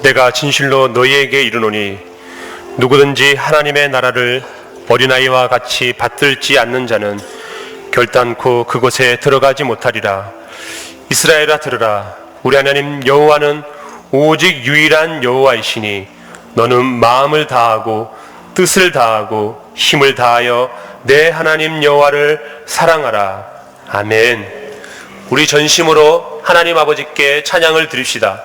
내가 진실로 너희에게 이르노니 누구든지 하나님의 나라를 어린아이와 같이 받들지 않는 자는 결단코 그곳에 들어가지 못하리라. 이스라엘아 들으라. 우리 하나님 여호와는 오직 유일한 여호와이시니 너는 마음을 다하고 뜻을 다하고 힘을 다하여 내 하나님 여호와를 사랑하라. 아멘. 우리 전심으로 하나님 아버지께 찬양을 드립시다.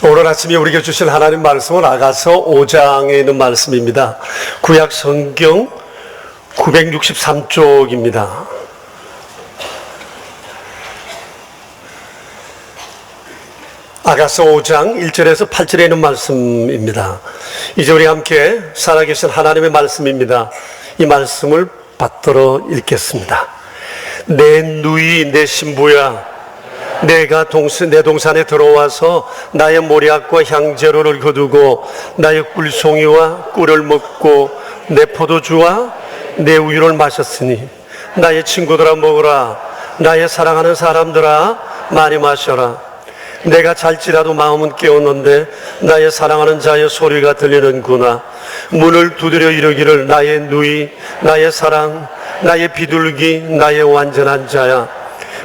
오늘 아침에 우리에게 주신 하나님 말씀은 아가서 5장에 있는 말씀입니다. 구약 성경 963쪽입니다. 아가서 5장 1절에서 8절에 있는 말씀입니다. 이제 우리 함께 살아계신 하나님의 말씀입니다. 이 말씀을 받들어 읽겠습니다. 내 누이 내 신부야, 내가 내 동산에 들어와서 나의 모략과 향재료를 거두고 나의 꿀송이와 꿀을 먹고 내 포도주와 내 우유를 마셨으니 나의 친구들아 먹으라. 나의 사랑하는 사람들아 많이 마셔라. 내가 잘지라도 마음은 깨었는데 나의 사랑하는 자의 소리가 들리는구나. 문을 두드려 이르기를 나의 누이, 나의 사랑, 나의 비둘기, 나의 완전한 자야.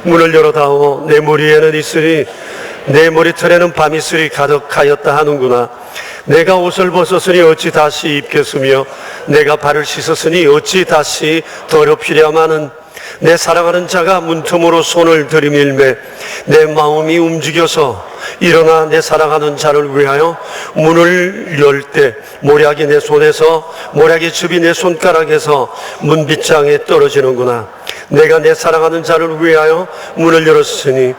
문을 열어다오. 내 머리에는 있으리, 내 머리털에는 밤이슬이 가득하였다 하는구나. 내가 옷을 벗었으니 어찌 다시 입겠으며 내가 발을 씻었으니 어찌 다시 더럽히랴마는. 내 사랑하는 자가 문틈으로 손을 들이밀매 내 마음이 움직여서 일어나 내 사랑하는 자를 위하여 문을 열 때 모략이 내 손에서, 모략의 즙이 내 손가락에서 문빗장에 떨어지는구나. 내가 내 사랑하는 자를 위하여 문을 열었으니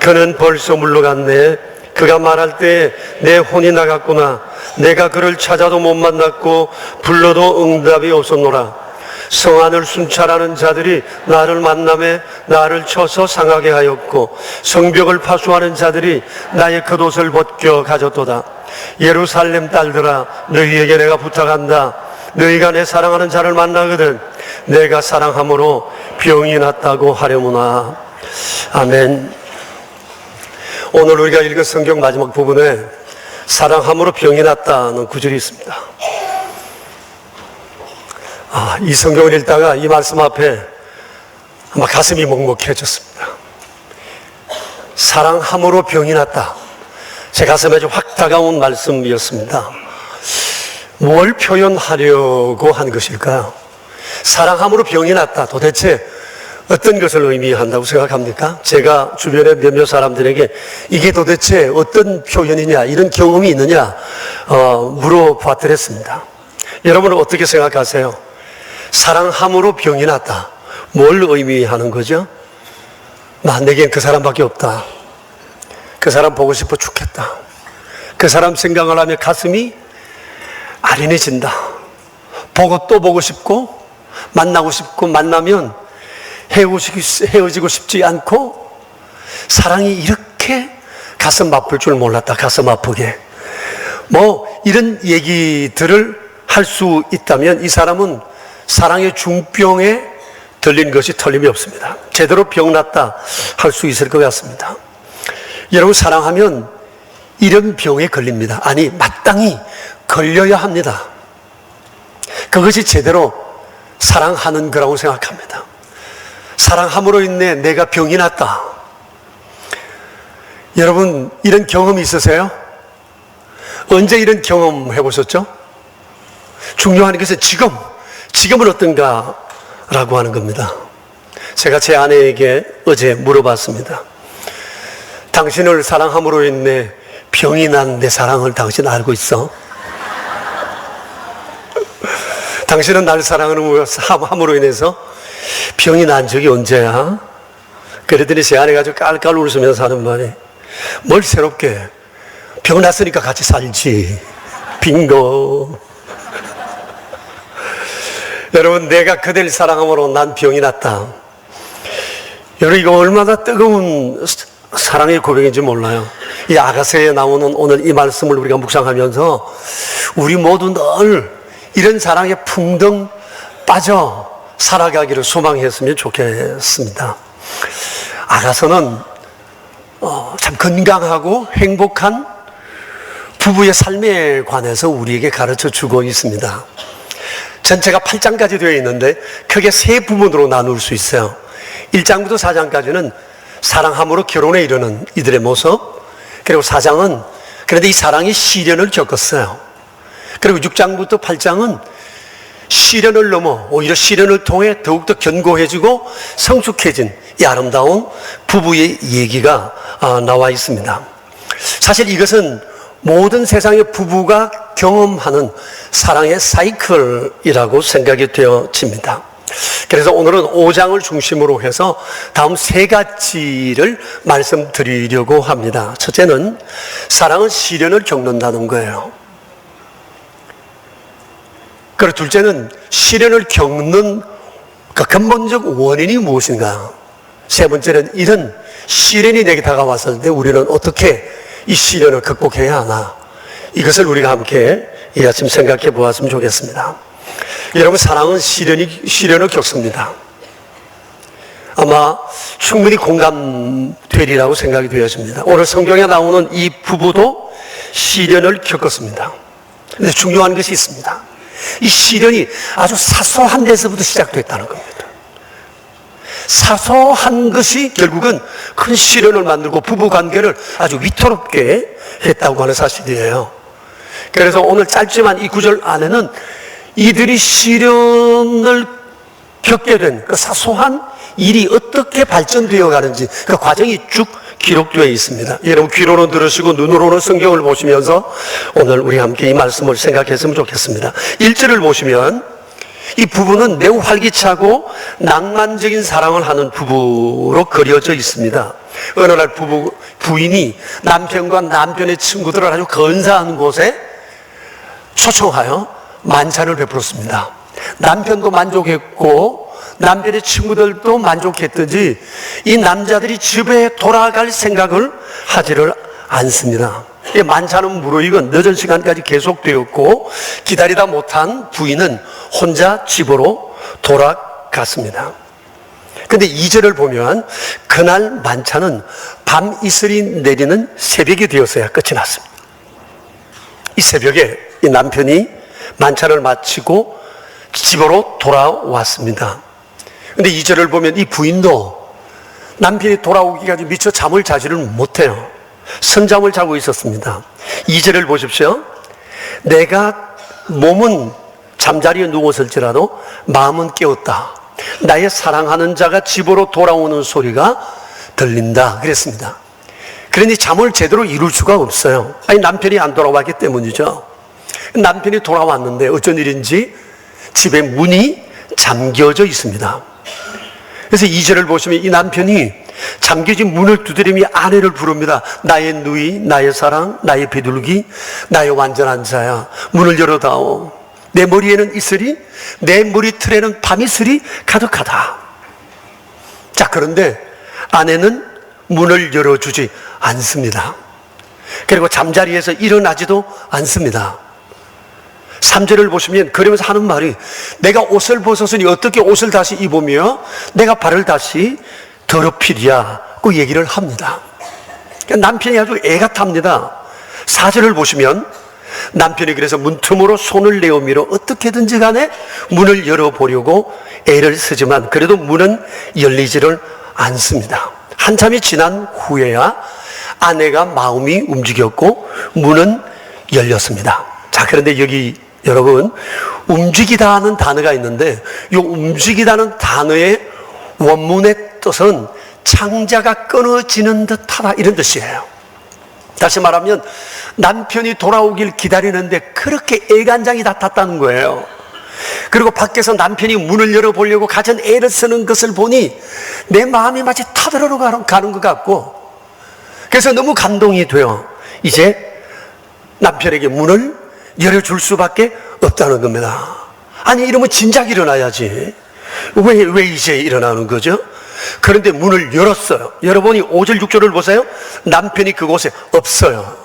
그는 벌써 물러갔네. 그가 말할 때 내 혼이 나갔구나. 내가 그를 찾아도 못 만났고 불러도 응답이 없었노라. 성안을 순찰하는 자들이 나를 만남에 나를 쳐서 상하게 하였고 성벽을 파수하는 자들이 나의 겉옷을 벗겨 가졌도다. 예루살렘 딸들아, 너희에게 내가 부탁한다. 너희가 내 사랑하는 자를 만나거든 내가 사랑함으로 병이 났다고 하려무나. 아멘. 오늘 우리가 읽은 성경 마지막 부분에 사랑함으로 병이 났다는 구절이 있습니다. 이 성경을 읽다가 이 말씀 앞에 아마 가슴이 먹먹해졌습니다. 사랑함으로 병이 났다. 제 가슴에 좀 확 다가온 말씀이었습니다. 뭘 표현하려고 한 것일까요? 사랑함으로 병이 났다. 도대체 어떤 것을 의미한다고 생각합니까? 제가 주변의 몇몇 사람들에게 이게 도대체 어떤 표현이냐, 이런 경험이 있느냐 물어봤더랬습니다. 여러분은 어떻게 생각하세요? 사랑함으로 병이 났다. 뭘 의미하는 거죠? 내겐 그 사람밖에 없다. 그 사람 보고 싶어 죽겠다. 그 사람 생각을 하면 가슴이 아련해진다. 보고 또 보고 싶고 만나고 싶고 만나면 헤어지고 싶지 않고 사랑이 이렇게 가슴 아플 줄 몰랐다. 가슴 아프게. 이런 얘기들을 할 수 있다면 이 사람은 사랑의 중병에 들린 것이 틀림이 없습니다. 제대로 병났다 할 수 있을 것 같습니다. 여러분, 사랑하면 이런 병에 걸립니다. 아니, 마땅히 걸려야 합니다. 그것이 제대로 사랑하는 거라고 생각합니다. 사랑함으로 인해 내가 병이 났다. 여러분, 이런 경험이 있으세요? 언제 이런 경험 해보셨죠? 중요한 것은 지금은 어떤가라고 하는 겁니다. 제가 제 아내에게 어제 물어봤습니다. 당신을 사랑함으로 인해 병이 난 내 사랑을 당신 알고 있어? 당신은 날 사랑함으로 인해서 병이 난 적이 언제야? 그랬더니 제 아내가 아주 깔깔 웃으면서 하는 말이, 뭘 새롭게, 병 났으니까 같이 살지. 빙고. 여러분, 내가 그댈 사랑함으로 난 병이 났다. 여러분, 이거 얼마나 뜨거운 사랑의 고백인지 몰라요. 이 아가서에 나오는 오늘 이 말씀을 우리가 묵상하면서 우리 모두 늘 이런 사랑에 풍덩 빠져 살아가기를 소망했으면 좋겠습니다. 아가서는 참 건강하고 행복한 부부의 삶에 관해서 우리에게 가르쳐 주고 있습니다. 전체가 8장까지 되어 있는데 크게 세 부분으로 나눌 수 있어요. 1장부터 4장까지는 사랑함으로 결혼에 이르는 이들의 모습, 그리고 4장은 그런데 이 사랑이 시련을 겪었어요. 그리고 6장부터 8장은 시련을 넘어 오히려 시련을 통해 더욱더 견고해지고 성숙해진 이 아름다운 부부의 얘기가 나와 있습니다. 사실 이것은 모든 세상의 부부가 경험하는 사랑의 사이클이라고 생각이 되어집니다. 그래서 오늘은 5장을 중심으로 해서 다음 세 가지를 말씀드리려고 합니다. 첫째는 사랑은 시련을 겪는다는 거예요. 그리고 둘째는 시련을 겪는 그 근본적 원인이 무엇인가. 세 번째는 이런 시련이 내게 다가왔을 때 우리는 어떻게 이 시련을 극복해야 하나, 이것을 우리가 함께 이 아침 생각해 보았으면 좋겠습니다. 여러분, 사랑은 시련을 겪습니다. 아마 충분히 공감되리라고 생각이 되어집니다. 오늘 성경에 나오는 이 부부도 시련을 겪었습니다. 그런데 중요한 것이 있습니다. 이 시련이 아주 사소한 데서부터 시작됐다는 겁니다. 사소한 것이 결국은 큰 시련을 만들고 부부 관계를 아주 위태롭게 했다고 하는 사실이에요. 그래서 오늘 짧지만 이 구절 안에는 이들이 시련을 겪게 된 그 사소한 일이 어떻게 발전되어 가는지 그 과정이 쭉 기록되어 있습니다. 여러분, 귀로는 들으시고 눈으로는 성경을 보시면서 오늘 우리 함께 이 말씀을 생각했으면 좋겠습니다. 1절을 보시면 이 부부는 매우 활기차고 낭만적인 사랑을 하는 부부로 그려져 있습니다. 어느 날 부인이 남편과 남편의 친구들을 아주 근사한 곳에 초청하여 만찬을 베풀었습니다. 남편도 만족했고 남편의 친구들도 만족했든지 이 남자들이 집에 돌아갈 생각을 하지를 않습니다. 만찬은 무르익은 늦은 시간까지 계속되었고 기다리다 못한 부인은 혼자 집으로 돌아갔습니다. 그런데 2절을 보면 그날 만찬은 밤 이슬이 내리는 새벽이 되었어야 끝이 났습니다. 이 새벽에 이 남편이 만찬을 마치고 집으로 돌아왔습니다. 그런데 2절을 보면 이 부인도 남편이 돌아오기까지 미처 잠을 자지를 못해요. 선잠을 자고 있었습니다. 2절을 보십시오. 내가 몸은 잠자리에 누웠을지라도 마음은 깨었다. 나의 사랑하는 자가 집으로 돌아오는 소리가 들린다. 그랬습니다. 그러니 잠을 제대로 이룰 수가 없어요. 아니, 남편이 안 돌아왔기 때문이죠. 남편이 돌아왔는데 어쩐 일인지 집에 문이 잠겨져 있습니다. 그래서 2절을 보시면 이 남편이 잠겨진 문을 두드리며 아내를 부릅니다. 나의 누이, 나의 사랑, 나의 비둘기, 나의 완전한 자야. 문을 열어다오. 내 머리에는 이슬이, 내 머리털에는 밤이슬이 가득하다. 자, 그런데 아내는 문을 열어주지 않습니다. 그리고 잠자리에서 일어나지도 않습니다. 3절을 보시면 그러면서 하는 말이 내가 옷을 벗었으니 어떻게 옷을 다시 입으며 내가 발을 다시 더럽히랴고 얘기를 합니다. 남편이 아주 애가 탑니다. 4절을 보시면 남편이 그래서 문틈으로 손을 내어밀어 어떻게든지 간에 문을 열어보려고 애를 쓰지만 그래도 문은 열리지를 않습니다. 한참이 지난 후에야 아내가 마음이 움직였고 문은 열렸습니다. 자, 그런데 여기 여러분, 움직이다는 단어가 있는데 이 움직이다는 단어의 원문의 뜻은 창자가 끊어지는 듯하다, 이런 뜻이에요. 다시 말하면 남편이 돌아오길 기다리는데 그렇게 애간장이 다 탔다는 거예요. 그리고 밖에서 남편이 문을 열어보려고 가진 애를 쓰는 것을 보니 내 마음이 마치 타들어로 가는 것 같고, 그래서 너무 감동이 돼요. 이제 남편에게 문을 열어줄 수밖에 없다는 겁니다. 아니, 이러면 진작 일어나야지. 왜 이제 일어나는 거죠? 그런데 문을 열었어요. 열어보니 5절 6절을 보세요. 남편이 그곳에 없어요.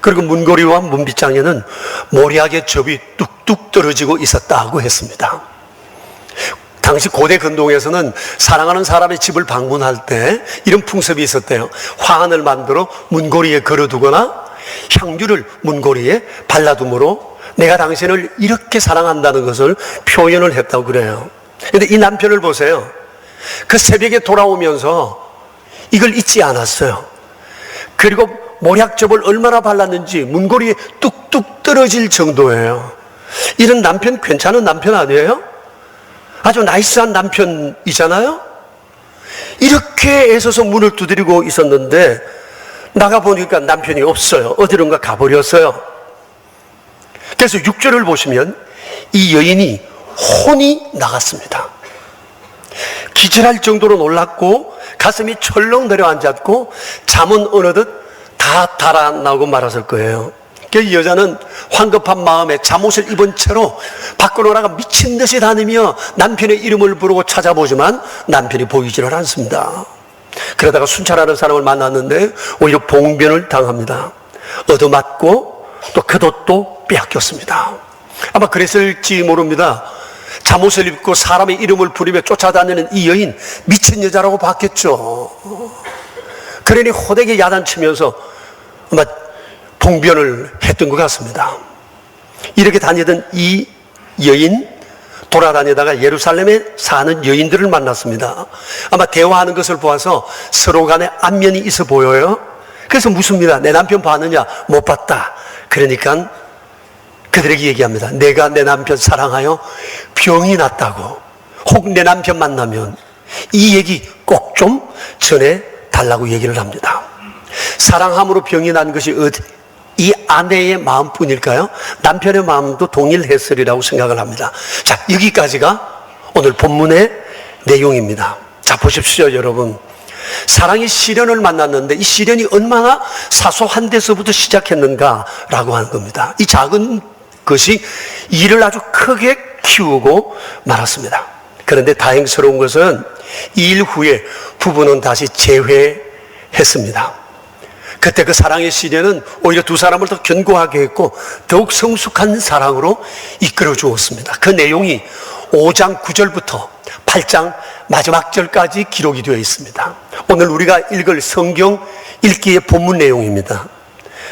그리고 문고리와 문빗장에는 모략의 접이 뚝뚝 떨어지고 있었다고 했습니다. 당시 고대 근동에서는 사랑하는 사람의 집을 방문할 때 이런 풍습이 있었대요. 화환을 만들어 문고리에 걸어두거나 향유를 문고리에 발라둠으로 내가 당신을 이렇게 사랑한다는 것을 표현을 했다고 그래요. 그런데 이 남편을 보세요. 그 새벽에 돌아오면서 이걸 잊지 않았어요. 그리고 모략즙을 얼마나 발랐는지 문고리에 뚝뚝 떨어질 정도예요. 이런 남편 괜찮은 남편 아니에요? 아주 나이스한 남편이잖아요? 이렇게 애써서 문을 두드리고 있었는데 나가보니까 남편이 없어요. 어디론가 가버렸어요. 그래서 6절을 보시면 이 여인이 혼이 나갔습니다. 기절할 정도로 놀랐고 가슴이 철렁 내려앉았고 잠은 어느덧 다 달아나고 말았을 거예요. 그 여자는 황급한 마음에 잠옷을 입은 채로 밖으로 나가 미친 듯이 다니며 남편의 이름을 부르고 찾아보지만 남편이 보이지를 않습니다. 그러다가 순찰하는 사람을 만났는데 오히려 봉변을 당합니다. 얻어맞고 또 겉옷도 빼앗겼습니다. 아마 그랬을지 모릅니다. 잠옷을 입고 사람의 이름을 부르며 쫓아다니는 이 여인 미친 여자라고 봤겠죠. 그러니 호되게 야단치면서 아마 봉변을 했던 것 같습니다. 이렇게 다니던 이 여인, 돌아다니다가 예루살렘에 사는 여인들을 만났습니다. 아마 대화하는 것을 보아서 서로 간에 안면이 있어 보여요. 그래서 묻습니다. 내 남편 봤느냐? 못 봤다. 그러니까 그들에게 얘기합니다. 내가 내 남편 사랑하여 병이 났다고. 혹 내 남편 만나면 이 얘기 꼭 좀 전해 달라고 얘기를 합니다. 사랑함으로 병이 난 것이 이 아내의 마음뿐일까요? 남편의 마음도 동일했으리라고 생각을 합니다. 자, 여기까지가 오늘 본문의 내용입니다. 자, 보십시오, 여러분. 사랑이 시련을 만났는데 이 시련이 얼마나 사소한 데서부터 시작했는가라고 하는 겁니다. 이 작은 것이 일을 아주 크게 키우고 말았습니다. 그런데 다행스러운 것은 이 일 후에 부부는 다시 재회했습니다. 그때 그 사랑의 시련은 오히려 두 사람을 더 견고하게 했고 더욱 성숙한 사랑으로 이끌어 주었습니다. 그 내용이 5장 9절부터 8장 마지막 절까지 기록이 되어 있습니다. 오늘 우리가 읽을 성경 읽기의 본문 내용입니다.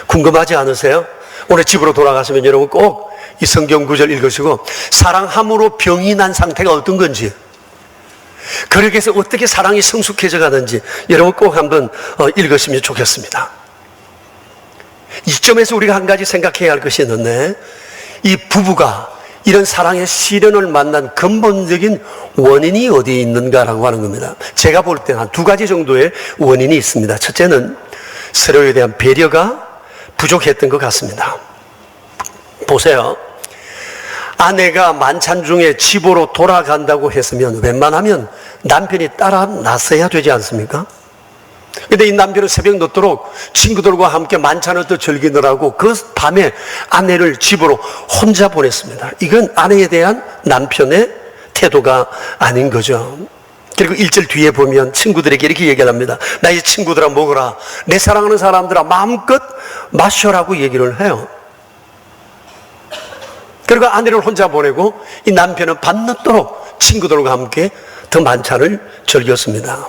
궁금하지 않으세요? 오늘 집으로 돌아가시면 여러분 꼭 이 성경 구절 읽으시고 사랑함으로 병이 난 상태가 어떤 건지, 그렇게 해서 어떻게 사랑이 성숙해져 가는지 여러분 꼭 한번 읽으시면 좋겠습니다. 이점에서 우리가 한 가지 생각해야 할 것이 있는데, 이 부부가 이런 사랑의 시련을 만난 근본적인 원인이 어디에 있는가라고 하는 겁니다. 제가 볼 때 한 두 가지 정도의 원인이 있습니다. 첫째는 서로에 대한 배려가 부족했던 것 같습니다. 보세요. 아내가 만찬 중에 집으로 돌아간다고 했으면 웬만하면 남편이 따라 나서야 되지 않습니까? 근데 이 남편은 새벽 늦도록 친구들과 함께 만찬을 또 즐기느라고 그 밤에 아내를 집으로 혼자 보냈습니다. 이건 아내에 대한 남편의 태도가 아닌 거죠. 그리고 1절 뒤에 보면 친구들에게 이렇게 얘기를 합니다. 나의 친구들아 먹어라. 내 사랑하는 사람들아 마음껏 마셔라고 얘기를 해요. 그리고 아내를 혼자 보내고 이 남편은 밤늦도록 친구들과 함께 더 만찬을 즐겼습니다.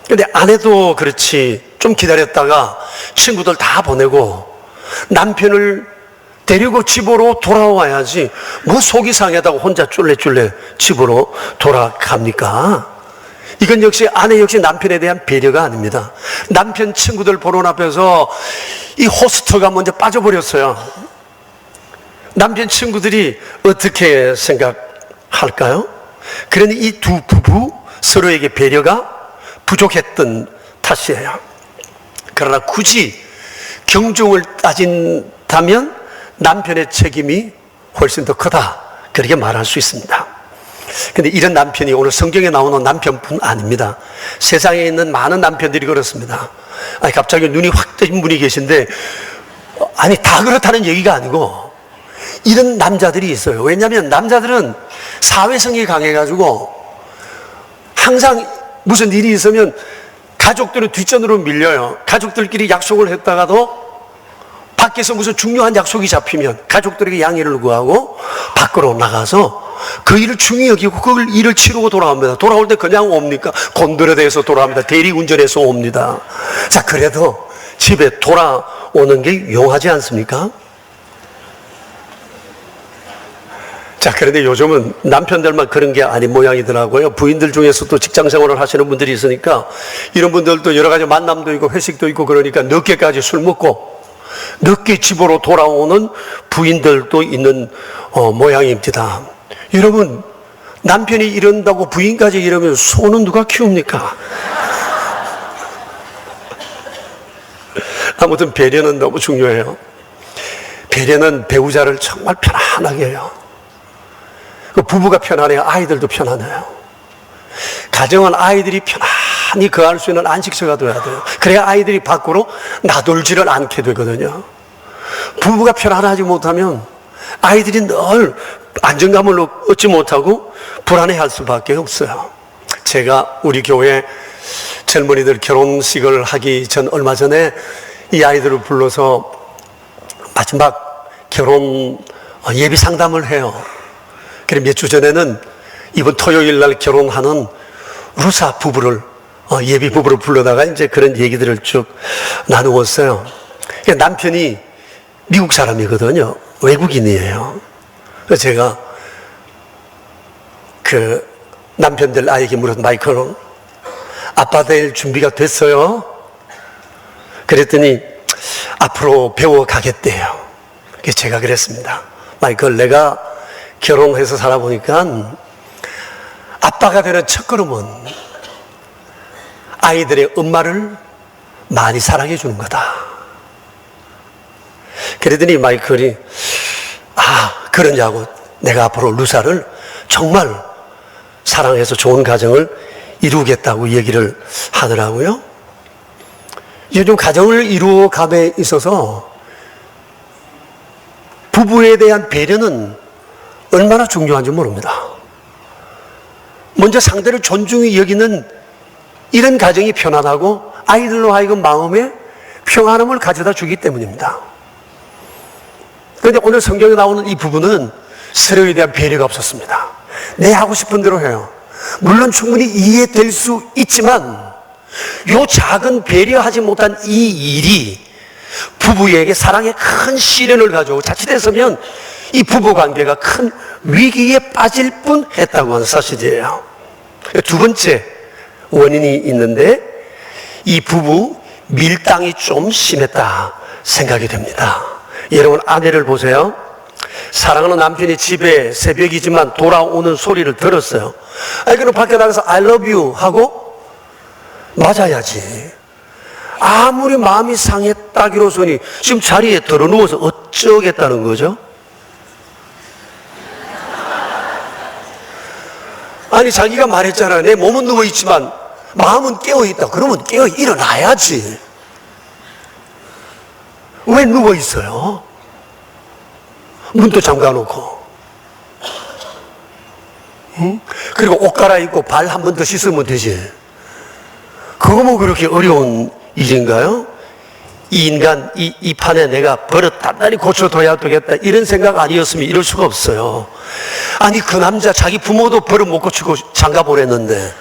그런데 아내도 그렇지, 좀 기다렸다가 친구들 다 보내고 남편을 데리고 집으로 돌아와야지 뭐 속이 상하다고 혼자 쫄래쫄래 집으로 돌아갑니까? 이건 역시 아내 역시 남편에 대한 배려가 아닙니다. 남편 친구들 보는 앞에서 이 호스트가 먼저 빠져버렸어요. 남편 친구들이 어떻게 생각할까요? 그러니 이 두 부부 서로에게 배려가 부족했던 탓이에요. 그러나 굳이 경중을 따진다면 남편의 책임이 훨씬 더 크다, 그렇게 말할 수 있습니다. 근데 이런 남편이 오늘 성경에 나오는 남편뿐 아닙니다. 세상에 있는 많은 남편들이 그렇습니다. 아니, 갑자기 눈이 확 뜨신 분이 계신데, 아니, 다 그렇다는 얘기가 아니고 이런 남자들이 있어요. 왜냐하면 남자들은 사회성이 강해가지고 항상 무슨 일이 있으면 가족들은 뒷전으로 밀려요. 가족들끼리 약속을 했다가도 밖에서 무슨 중요한 약속이 잡히면 가족들에게 양해를 구하고 밖으로 나가서 그 일을 중히 여기고 그 일을 치르고 돌아옵니다. 돌아올 때 그냥 옵니까? 곤드레대에서 돌아옵니다. 대리운전해서 옵니다. 자, 그래도 집에 돌아오는 게 용하지 않습니까? 자, 그런데 요즘은 남편들만 그런 게 아닌 모양이더라고요. 부인들 중에서도 직장 생활을 하시는 분들이 있으니까 이런 분들도 여러 가지 만남도 있고 회식도 있고 그러니까 늦게까지 술 먹고 늦게 집으로 돌아오는 부인들도 있는 모양입니다. 여러분, 남편이 이런다고 부인까지 이러면 소는 누가 키웁니까? 아무튼 배려는 너무 중요해요. 배려는 배우자를 정말 편안하게 해요. 그 부부가 편안해야 아이들도 편안해요. 가정은 아이들이 편안히 거할 수 있는 안식처가 돼야 돼요. 그래야 아이들이 밖으로 나돌지를 않게 되거든요. 부부가 편안하지 못하면 아이들이 늘 안정감을 얻지 못하고 불안해할 수밖에 없어요. 제가 우리 교회 젊은이들 결혼식을 하기 전 얼마 전에 이 아이들을 불러서 마지막 결혼 예비 상담을 해요. 그래 몇 주 전에는 이번 토요일 날 결혼하는 루사 부부를 예비 부부를 불러다가 이제 그런 얘기들을 쭉 나누었어요. 남편이 미국 사람이거든요. 외국인이에요. 그래서 제가 그 남편들 아이에게 물어서 마이클은 아빠 될 준비가 됐어요? 그랬더니 앞으로 배워가겠대요. 그래서 제가 그랬습니다. 마이클, 내가 결혼해서 살아보니까 아빠가 되는 첫걸음은 아이들의 엄마를 많이 사랑해 주는 거다. 그러더니 마이클이 그러냐고, 내가 앞으로 루사를 정말 사랑해서 좋은 가정을 이루겠다고 얘기를 하더라고요. 요즘 가정을 이루어감에 있어서 부부에 대한 배려는 얼마나 중요한지 모릅니다. 먼저 상대를 존중히 여기는 이런 가정이 편안하고 아이들로 하여금 마음에 평안함을 가져다 주기 때문입니다. 그런데 오늘 성경에 나오는 이 부분은 서로에 대한 배려가 없었습니다. 내 하고 싶은 대로 해요. 물론 충분히 이해될 수 있지만 요 작은 배려하지 못한 이 일이 부부에게 사랑에 큰 시련을 가져오고 자칫했으면 이 부부관계가 큰 위기에 빠질 뻔했다고 하는 사실이에요. 두 번째 원인이 있는데 이 부부 밀당이 좀 심했다 생각이 됩니다. 여러분 아내를 보세요. 사랑하는 남편이 집에 새벽이지만 돌아오는 소리를 들었어요. 그럼 밖에 나가서 I love you 하고 맞아야지. 아무리 마음이 상했다기로서니 지금 자리에 들어누워서 어쩌겠다는 거죠? 아니 자기가 말했잖아. 내 몸은 누워있지만 마음은 깨어있다. 그러면 깨어 일어나야지. 왜 누워있어요? 문도 잠가놓고. 응? 그리고 옷 갈아입고 발 한 번 더 씻으면 되지. 그거 뭐 그렇게 어려운 일인가요? 이 인간, 이 판에 내가 버릇 단단히 고쳐둬야 되겠다 이런 생각 아니었으면 이럴 수가 없어요. 아니 그 남자 자기 부모도 버릇 못 고치고 장가 보냈는데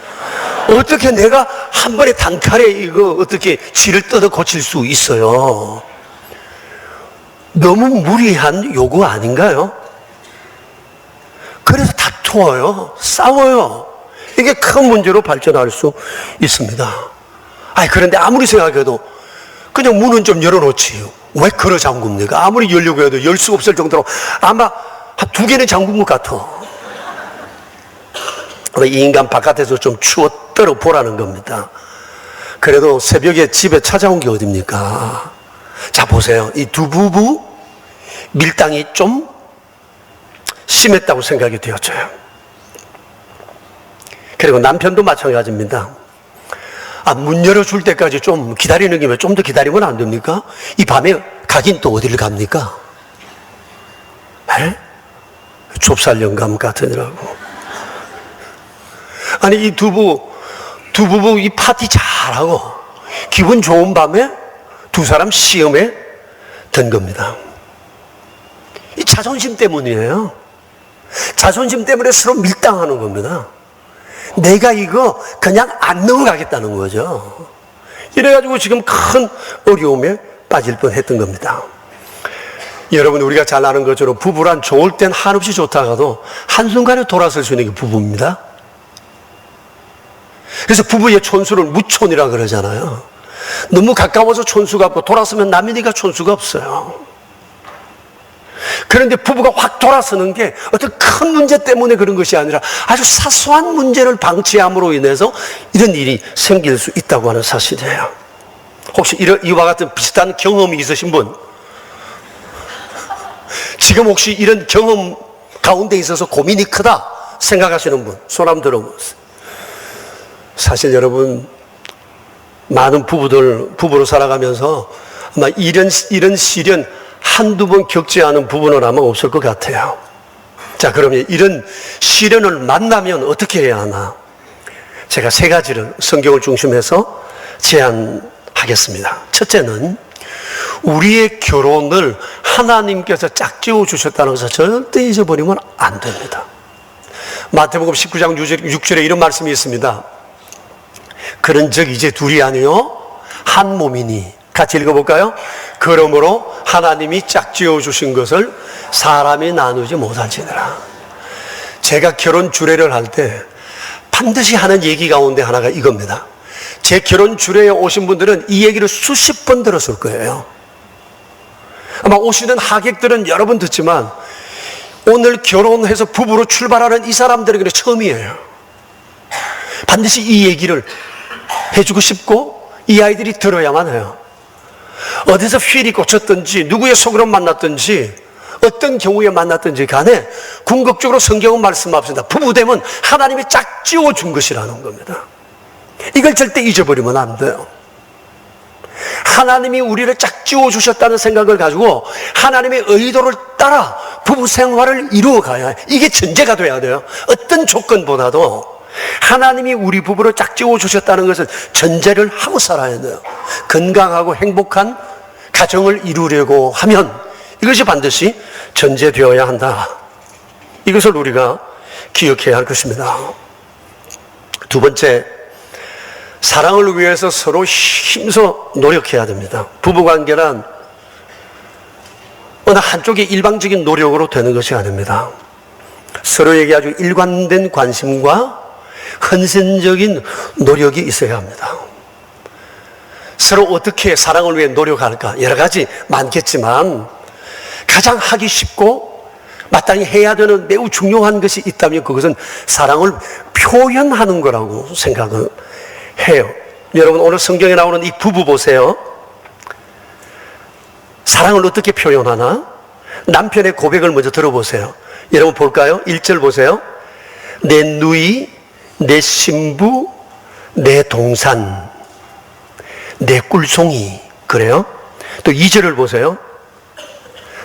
어떻게 내가 한 번에 단칼에 이거 어떻게 쥐를 뜯어 고칠 수 있어요? 너무 무리한 요구 아닌가요? 그래서 다투어요. 싸워요. 이게 큰 문제로 발전할 수 있습니다. 그런데 아무리 생각해도 그냥 문은 좀 열어놓지. 왜 걸어 잠굽니까? 아무리 열려고 해도 열 수 없을 정도로 아마 한 2개는 잠근 것 같아. 이 인간 바깥에서 좀 추웠더러 보라는 겁니다. 그래도 새벽에 집에 찾아온 게 어딥니까? 자 보세요. 이 두 부부 밀당이 좀 심했다고 생각이 되었어요. 그리고 남편도 마찬가지입니다. 문 열어줄 때까지 좀 기다리는 김에 좀 더 기다리면 안 됩니까? 이 밤에 가긴 또 어디를 갑니까? 좁쌀 영감 같으니라고. 아니 이 두 부부 이 파티 잘하고 기분 좋은 밤에 두 사람 시험에 든 겁니다. 이 자존심 때문이에요. 자존심 때문에 서로 밀당하는 겁니다. 내가 이거 그냥 안 넘어가겠다는 거죠. 이래가지고 지금 큰 어려움에 빠질 뻔했던 겁니다. 여러분 우리가 잘 아는 것처럼 부부란 좋을 땐 한없이 좋다가도 한순간에 돌아설 수 있는 게 부부입니다. 그래서 부부의 촌수를 무촌이라 그러잖아요. 너무 가까워서 촌수가 없고 돌아서면 남이니까 촌수가 없어요. 그런데 부부가 확 돌아서는 게 어떤 큰 문제 때문에 그런 것이 아니라 아주 사소한 문제를 방치함으로 인해서 이런 일이 생길 수 있다고 하는 사실이에요. 혹시 이와 같은 비슷한 경험이 있으신 분? 지금 혹시 이런 경험 가운데 있어서 고민이 크다 생각하시는 분? 손 한번 들어보세요. 사실 여러분 많은 부부로 살아가면서 아마 이런 시련 한두 번 겪지 않은 부분은 아마 없을 것 같아요. 자, 그러면 이런 시련을 만나면 어떻게 해야 하나? 제가 세 가지를 성경을 중심해서 제안하겠습니다. 첫째는 우리의 결혼을 하나님께서 짝지어 주셨다는 것을 절대 잊어버리면 안 됩니다. 마태복음 19장 6절에 이런 말씀이 있습니다. 그런즉 이제 둘이 아니요 한 몸이니. 같이 읽어볼까요? 그러므로 하나님이 짝지어 주신 것을 사람이 나누지 못할지니라. 제가 결혼 주례를 할 때 반드시 하는 얘기 가운데 하나가 이겁니다. 제 결혼 주례에 오신 분들은 이 얘기를 수십 번 들었을 거예요. 아마 오시는 하객들은 여러 번 듣지만 오늘 결혼해서 부부로 출발하는 이 사람들에게는 처음이에요. 반드시 이 얘기를 해주고 싶고 이 아이들이 들어야만 해요. 어디서 휠이 꽂혔든지 누구의 속으로 만났든지 어떤 경우에 만났든지 간에 궁극적으로 성경은 말씀합니다. 부부되면 하나님이 짝지어 준 것이라는 겁니다. 이걸 절대 잊어버리면 안 돼요. 하나님이 우리를 짝지어 주셨다는 생각을 가지고 하나님의 의도를 따라 부부 생활을 이루어 가야 해요. 이게 전제가 돼야 돼요. 어떤 조건보다도 하나님이 우리 부부를 짝지어 주셨다는 것을 전제를 하고 살아야 돼요. 건강하고 행복한 가정을 이루려고 하면 이것이 반드시 전제되어야 한다. 이것을 우리가 기억해야 할 것입니다. 두 번째, 사랑을 위해서 서로 힘써 노력해야 됩니다. 부부관계란 어느 한쪽의 일방적인 노력으로 되는 것이 아닙니다. 서로에게 아주 일관된 관심과 헌신적인 노력이 있어야 합니다. 서로 어떻게 사랑을 위해 노력할까? 여러 가지 많겠지만 가장 하기 쉽고 마땅히 해야 되는 매우 중요한 것이 있다면 그것은 사랑을 표현하는 거라고 생각을 해요. 여러분, 오늘 성경에 나오는 이 부부 보세요. 사랑을 어떻게 표현하나? 남편의 고백을 먼저 들어보세요. 여러분 볼까요? 1절 보세요. 내 누이, 내 신부, 내 동산, 내 꿀송이. 그래요? 또 2절을 보세요.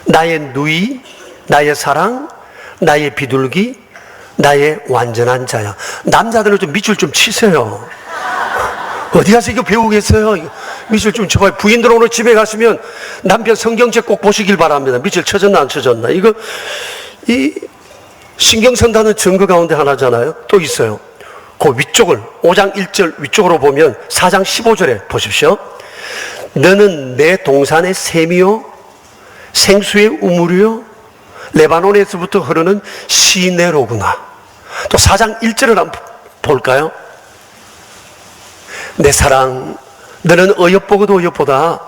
나의 누이, 나의 사랑, 나의 비둘기, 나의 완전한 자야. 남자들은 좀 밑줄 좀 치세요. 어디 가서 이거 배우겠어요? 밑줄 좀 쳐봐요. 부인들 오늘 집에 가시면 남편 성경책 꼭 보시길 바랍니다. 밑줄 쳐졌나 안 쳐졌나. 이거 이 신경 쓴다는 증거 가운데 하나잖아요. 또 있어요. 그 위쪽을 5장 1절 위쪽으로 보면 4장 15절에 보십시오. 너는 내 동산의 샘이요 생수의 우물이요 레바논에서부터 흐르는 시내로구나. 또 4장 1절을 한번 볼까요? 내 사랑, 너는 어여보고도 어여보다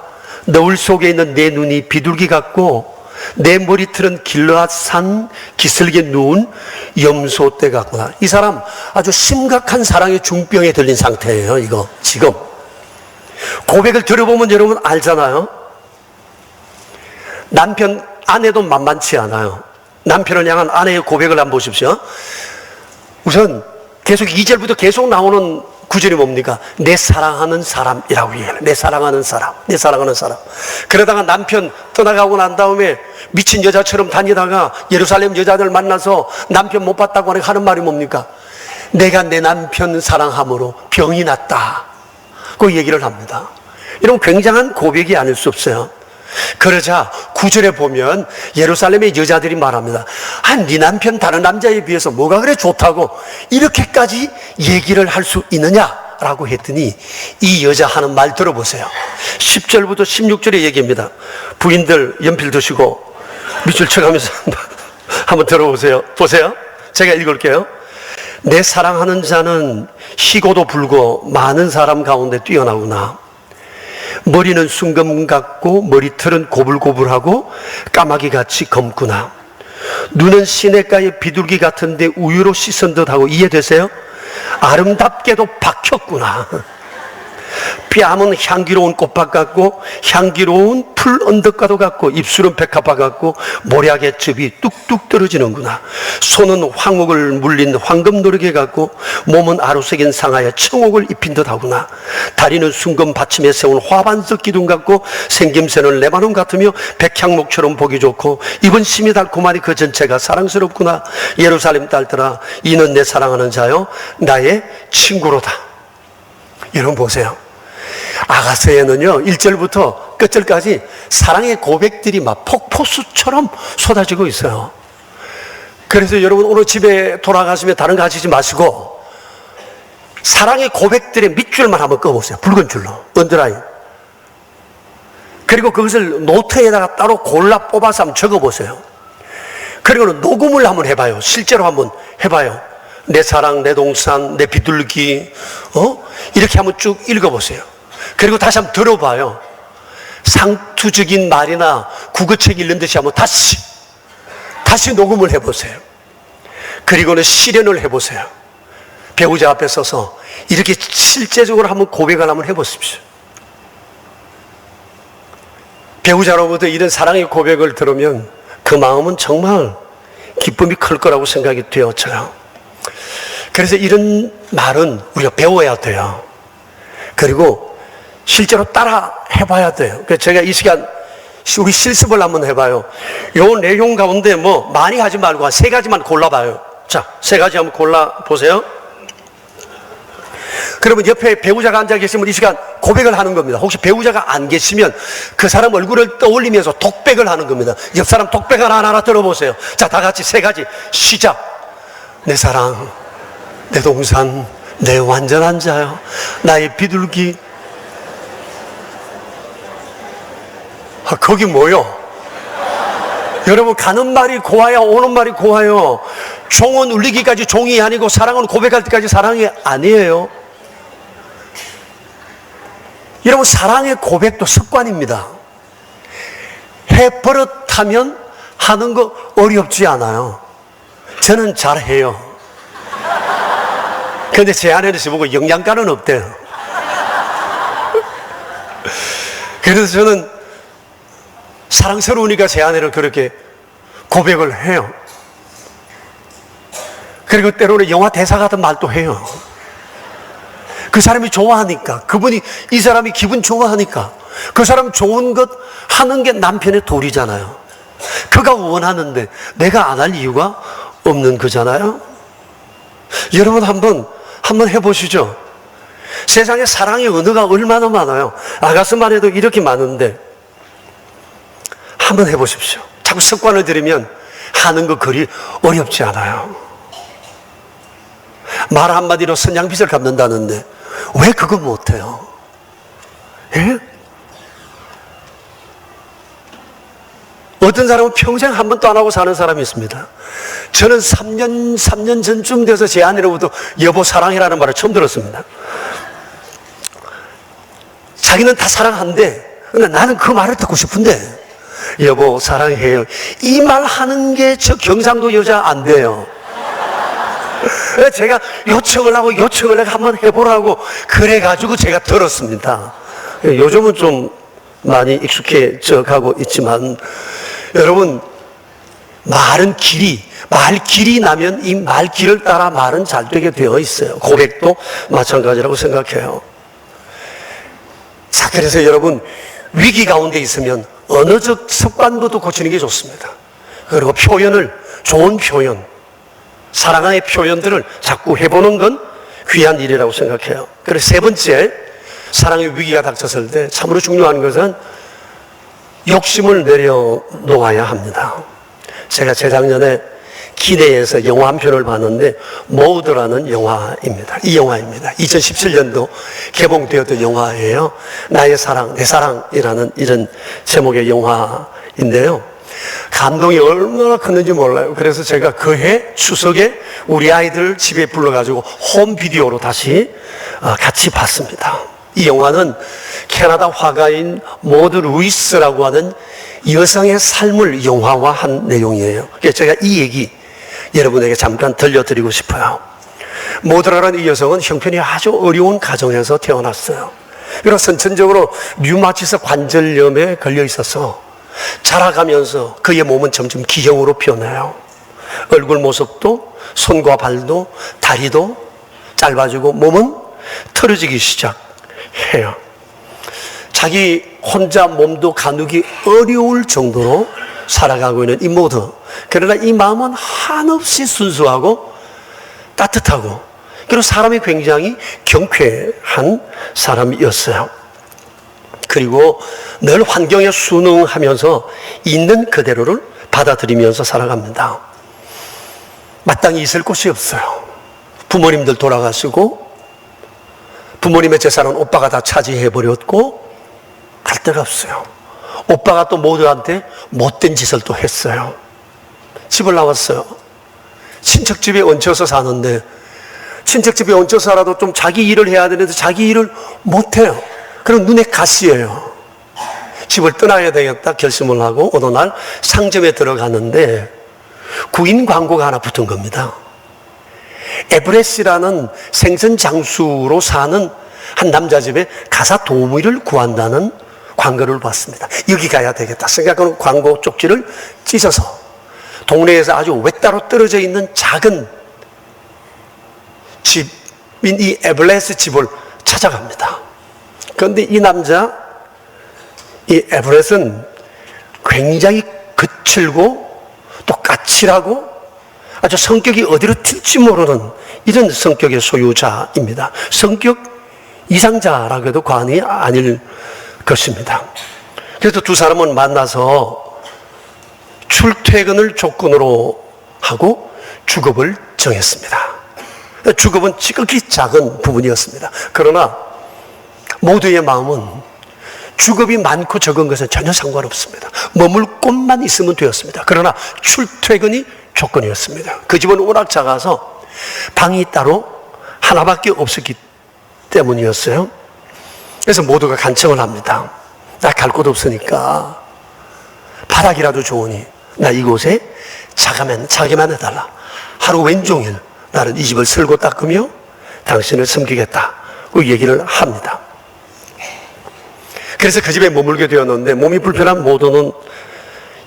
너울 속에 있는 내 눈이 비둘기 같고 내 머리털은 길르앗산 기슭에 누운 염소떼 같구나. 이 사람 아주 심각한 사랑의 중병에 들린 상태예요. 이거 지금 고백을 들어보면 여러분 알잖아요. 남편, 아내도 만만치 않아요. 남편을 향한 아내의 고백을 한번 보십시오. 우선 계속 2절부터 계속 나오는 구절이 뭡니까? 내 사랑하는 사람이라고 얘기해요. 내 사랑하는 사람, 내 사랑하는 사람. 그러다가 남편 떠나가고 난 다음에 미친 여자처럼 다니다가 예루살렘 여자들 만나서 남편 못 봤다고 하는 말이 뭡니까? 내가 내 남편 사랑함으로 병이 났다. 그 얘기를 합니다. 이런 굉장한 고백이 아닐 수 없어요. 그러자 9절에 보면 예루살렘의 여자들이 말합니다. 아, 네 남편 다른 남자에 비해서 뭐가 그래 좋다고 이렇게까지 얘기를 할 수 있느냐라고 했더니 이 여자 하는 말 들어보세요. 10절부터 16절의 얘기입니다. 부인들 연필 드시고 밑줄 쳐가면서 한번 들어보세요. 보세요. 제가 읽을게요. 내 사랑하는 자는 희고도 불고 많은 사람 가운데 뛰어나구나. 머리는 순금 같고 머리털은 고불고불하고 까마귀같이 검구나. 눈은 시냇가의 비둘기 같은데 우유로 씻은 듯하고. 이해되세요? 아름답게도 박혔구나. 뺨은 향기로운 꽃밭 같고 향기로운 풀 언덕과도 같고 입술은 백합화 같고 모략의 즙이 뚝뚝 떨어지는구나. 손은 황옥을 물린 황금 노르게 같고 몸은 아루색인 상하에 청옥을 입힌 듯하구나. 다리는 순금 받침에 세운 화반석 기둥 같고 생김새는 레바논 같으며 백향목처럼 보기 좋고 입은 심이 달콤하니 그 전체가 사랑스럽구나. 예루살렘 딸들아, 이는 내 사랑하는 자요 나의 친구로다. 여러분 보세요. 아가서에는요 1절부터 끝절까지 사랑의 고백들이 막 폭포수처럼 쏟아지고 있어요. 그래서 여러분 오늘 집에 돌아가시면 다른 거 하시지 마시고 사랑의 고백들의 밑줄만 한번 꺼보세요. 붉은 줄로 언더라인. 그리고 그것을 노트에다가 따로 골라 뽑아서 한번 적어보세요. 그리고는 녹음을 한번 해봐요. 실제로 한번 해봐요. 내 사랑, 내 동산, 내 비둘기, 이렇게 한번 쭉 읽어보세요. 그리고 다시 한번 들어봐요. 상투적인 말이나 국어책 읽는 듯이 한번 다시 녹음을 해보세요. 그리고는 실현을 해보세요. 배우자 앞에 서서 이렇게 실제적으로 한번 고백을 한번 해보십시오. 배우자로부터 이런 사랑의 고백을 들으면 그 마음은 정말 기쁨이 클 거라고 생각이 되어져요. 그래서 이런 말은 우리가 배워야 돼요. 그리고 실제로 따라 해봐야 돼요. 그래서 제가 이 시간 우리 실습을 한번 해봐요. 요 내용 가운데 뭐 많이 하지 말고 한 3가지만 골라봐요. 자, 3가지 한번 골라보세요. 그러면 옆에 배우자가 앉아 계시면 이 시간 고백을 하는 겁니다. 혹시 배우자가 안 계시면 그 사람 얼굴을 떠올리면서 독백을 하는 겁니다. 옆 사람 독백을 하나하나 들어보세요. 자, 다 같이 3가지 시작. 내 사랑, 내 동산, 내 완전한 자요, 나의 비둘기. 거기 뭐요? 여러분 가는 말이 고와야 오는 말이 고와요. 종은 울리기까지 종이 아니고 사랑은 고백할 때까지 사랑이 아니에요. 여러분 사랑의 고백도 습관입니다. 해버릇하면 하는 거 어렵지 않아요. 저는 잘해요. 근데 제 아내는 보고 영양가는 없대요. 그래서 저는 사랑스러우니까 제 아내를 그렇게 고백을 해요. 그리고 때로는 영화 대사 같은 말도 해요. 그 사람이 좋아하니까, 그분이, 이 사람이 기분 좋아하니까, 그 사람 좋은 것 하는 게 남편의 도리잖아요. 그가 원하는데 내가 안 할 이유가 없는 거잖아요. 여러분 한번 해보시죠. 세상에 사랑의 언어가 얼마나 많아요. 아가서만 해도 이렇게 많은데 한번 해보십시오. 자꾸 습관을 들이면 하는 거 그리 어렵지 않아요. 말 한마디로 선양빛을 갚는다는데 왜 그거 못해요? 예? 어떤 사람은 평생 한 번도 안 하고 사는 사람이 있습니다. 저는 3년 전쯤 돼서 제 아내로부터 여보 사랑해라는 말을 처음 들었습니다. 자기는 다 사랑한대. 근데 나는 그 말을 듣고 싶은데 여보 사랑해요, 이 말 하는 게 저 경상도 여자 안 돼요. 제가 요청을 하고 한번 해보라고 그래가지고 제가 들었습니다. 요즘은 좀 많이 익숙해져 가고 있지만 여러분 말 길이 나면 이 말 길을 따라 말은 잘 되게 되어 있어요. 고백도 마찬가지라고 생각해요. 자, 그래서 여러분 위기 가운데 있으면 언어적 습관부터 고치는 게 좋습니다. 그리고 좋은 표현, 사랑의 표현들을 자꾸 해보는 건 귀한 일이라고 생각해요. 그리고 3번째, 사랑의 위기가 닥쳤을 때 참으로 중요한 것은 욕심을 내려놓아야 합니다. 제가 재작년에 기내에서 영화 한 편을 봤는데 모드라는 영화입니다. 이 영화입니다. 2017년도 개봉되었던 영화예요. 나의 사랑, 내 사랑이라는 이런 제목의 영화인데요. 감동이 얼마나 컸는지 몰라요. 그래서 제가 그해 추석에 우리 아이들 집에 불러가지고 홈비디오로 다시 같이 봤습니다. 이 영화는 캐나다 화가인 모드 루이스라고 하는 여성의 삶을 영화화한 내용이에요. 그래서 제가 이 얘기 여러분에게 잠깐 들려드리고 싶어요. 모드라는 이 여성은 형편이 아주 어려운 가정에서 태어났어요. 그리고 선천적으로 류마티스 관절염에 걸려 있어서 자라가면서 그의 몸은 점점 기형으로 변해요. 얼굴 모습도 손과 발도 다리도 짧아지고 몸은 틀어지기 시작해요. 자기 혼자 몸도 가누기 어려울 정도로 살아가고 있는 이 모두. 그러나 이 마음은 한없이 순수하고 따뜻하고 그리고 사람이 굉장히 경쾌한 사람이었어요. 그리고 늘 환경에 순응하면서 있는 그대로를 받아들이면서 살아갑니다. 마땅히 있을 곳이 없어요. 부모님들 돌아가시고 부모님의 재산은 오빠가 다 차지해버렸고 갈 데가 없어요. 오빠가 또 모두한테 못된 짓을 또 했어요. 집을 나왔어요. 친척집에 얹혀서 사는데 친척집에 얹혀 살아도 좀 자기 일을 해야 되는데 자기 일을 못해요. 그럼 눈에 가시예요. 집을 떠나야 되겠다 결심을 하고 어느 날 상점에 들어갔는데 구인 광고가 하나 붙은 겁니다. 에브레스라는 생선 장수로 사는 한 남자 집에 가사 도우미를 구한다는 광고를 봤습니다. 여기 가야 되겠다 생각하는 광고 쪽지를 찢어서 동네에서 아주 외따로 떨어져 있는 작은 집인 이 에브레스 집을 찾아갑니다. 그런데 이 남자, 이 에브레스는 굉장히 거칠고 또 까칠하고 아주 성격이 어디로 튈지 모르는 이런 성격의 소유자입니다. 성격 이상자라고 해도 과언이 아닐 것입니다. 그래서 두 사람은 만나서 출퇴근을 조건으로 하고 주급을 정했습니다. 주급은 지극히 작은 부분이었습니다. 그러나 모두의 마음은 주급이 많고 적은 것은 전혀 상관없습니다. 머물 곳만 있으면 되었습니다. 그러나 출퇴근이 조건이었습니다. 그 집은 워낙 작아서 방이 따로 하나밖에 없었기 때문이었어요. 그래서 모두가 간청을 합니다. 나 갈 곳 없으니까 바닥이라도 좋으니 나 이곳에 자기만 해달라. 하루 왼종일 나는 이 집을 쓸고 닦으며 당신을 섬기겠다. 그 얘기를 합니다. 그래서 그 집에 머물게 되었는데 몸이 불편한 모두는